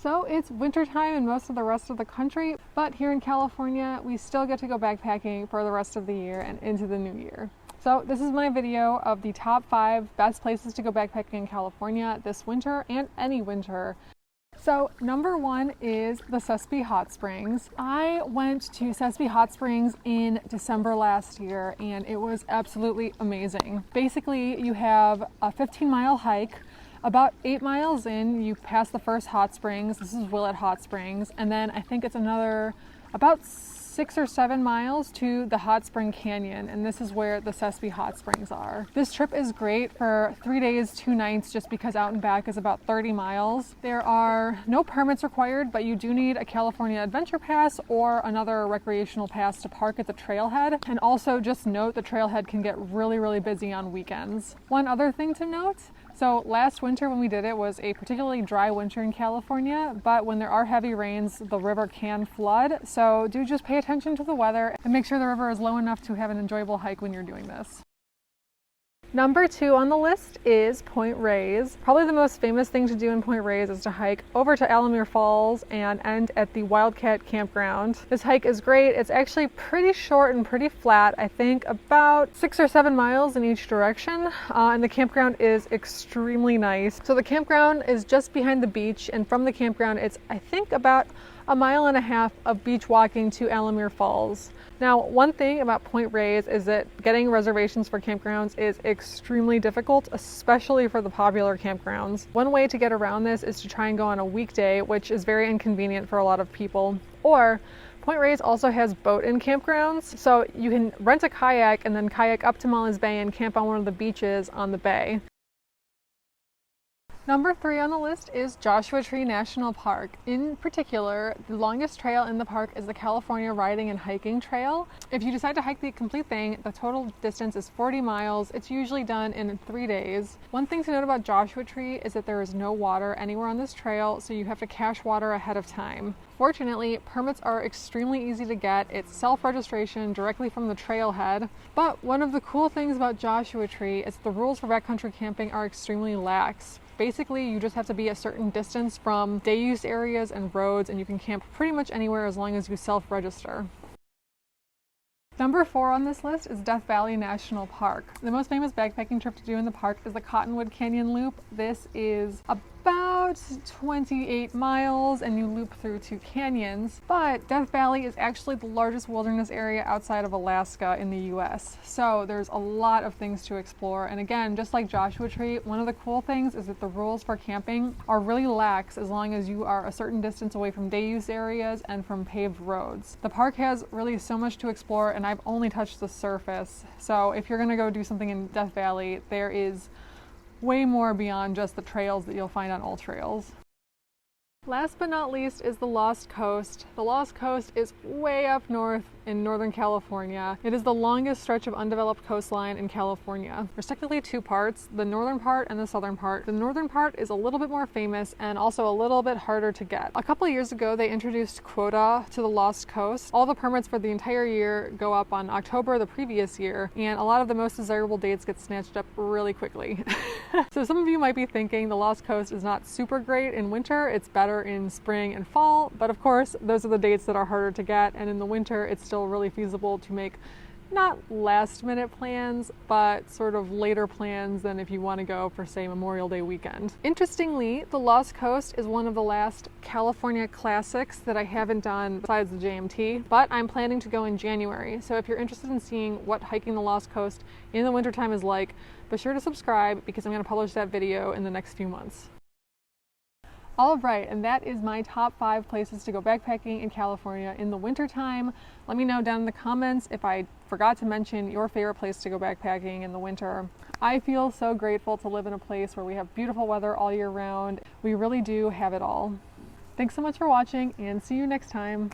So it's wintertime in most of the rest of the country, but here in California, we still get to go backpacking for the rest of the year and into the new year. So this is my video of the top 5 best places to go backpacking in California this winter and any winter. So number 1 is the Sespe Hot Springs. I went to Sespe Hot Springs in December last year and it was absolutely amazing. Basically, you have a 15-mile hike. About 8 miles in, you pass the first hot springs. This is Willett Hot Springs. And then I think it's another about 6 or 7 miles to the Hot Spring Canyon. And this is where the Sespe Hot Springs are. This trip is great for 3 days, 2 nights, just because out and back is about 30 miles. There are no permits required, but you do need a California Adventure Pass or another recreational pass to park at the trailhead. And also just note the trailhead can get really busy on weekends. One other thing to note, so last winter when we did it was a particularly dry winter in California, but when there are heavy rains, the river can flood. So do just pay attention to the weather and make sure the river is low enough to have an enjoyable hike when you're doing this. Number 2 on the list is Point Reyes. Probably the most famous thing to do in Point Reyes is to hike over to Alamir Falls and end at the Wildcat Campground. This hike is great. It's actually pretty short and pretty flat. I think about 6 or 7 miles in each direction, and the campground is extremely nice. So the campground is just behind the beach, and from the campground it's I think about 1.5 miles of beach walking to Alamir Falls. Now, one thing about Point Reyes is that getting reservations for campgrounds is extremely difficult, especially for the popular campgrounds. One way to get around this is to try and go on a weekday, which is very inconvenient for a lot of people. Or Point Reyes also has boat-in campgrounds, so you can rent a kayak and then kayak up to Molly's Bay and camp on one of the beaches on the bay. Number 3 on the list is Joshua Tree National Park. In particular, the longest trail in the park is the California Riding and Hiking Trail. If you decide to hike the complete thing, the total distance is 40 miles. It's usually done in 3 days. One thing to note about Joshua Tree is that there is no water anywhere on this trail, so you have to cache water ahead of time. Fortunately, permits are extremely easy to get. It's self-registration directly from the trailhead. But one of the cool things about Joshua Tree is the rules for backcountry camping are extremely lax. Basically, you just have to be a certain distance from day use areas and roads, and you can camp pretty much anywhere as long as you self-register. Number 4 on this list is Death Valley National Park. The most famous backpacking trip to do in the park is the Cottonwood Canyon Loop. This is about 28 miles and you loop through 2 canyons, but Death Valley is actually the largest wilderness area outside of Alaska in the US. So there's a lot of things to explore, and again, just like Joshua Tree, one of the cool things is that the rules for camping are really lax as long as you are a certain distance away from day use areas and from paved roads. The park has really so much to explore, and I've only touched the surface. So if you're gonna go do something in Death Valley, there is way more beyond just the trails that you'll find on all trails. Last but not least is the Lost Coast. The Lost Coast is way up north in Northern California. It is the longest stretch of undeveloped coastline in California. There's technically 2 parts, the northern part and the southern part. The northern part is a little bit more famous and also a little bit harder to get. A couple of years ago, they introduced quota to the Lost Coast. All the permits for the entire year go up on October the previous year, and a lot of the most desirable dates get snatched up really quickly. So some of you might be thinking the Lost Coast is not super great in winter, it's better in spring and fall, but of course those are the dates that are harder to get, and in the winter it's still really feasible to make not last minute plans, but sort of later plans than if you want to go for, say, Memorial Day weekend. Interestingly, the Lost Coast is one of the last California classics that I haven't done besides the JMT, but I'm planning to go in January. So if you're interested in seeing what hiking the Lost Coast in the wintertime is like, be sure to subscribe because I'm going to publish that video in the next few months. All right, and that is my top 5 places to go backpacking in California in the wintertime. Let me know down in the comments if I forgot to mention your favorite place to go backpacking in the winter. I feel so grateful to live in a place where we have beautiful weather all year round. We really do have it all. Thanks so much for watching, and see you next time.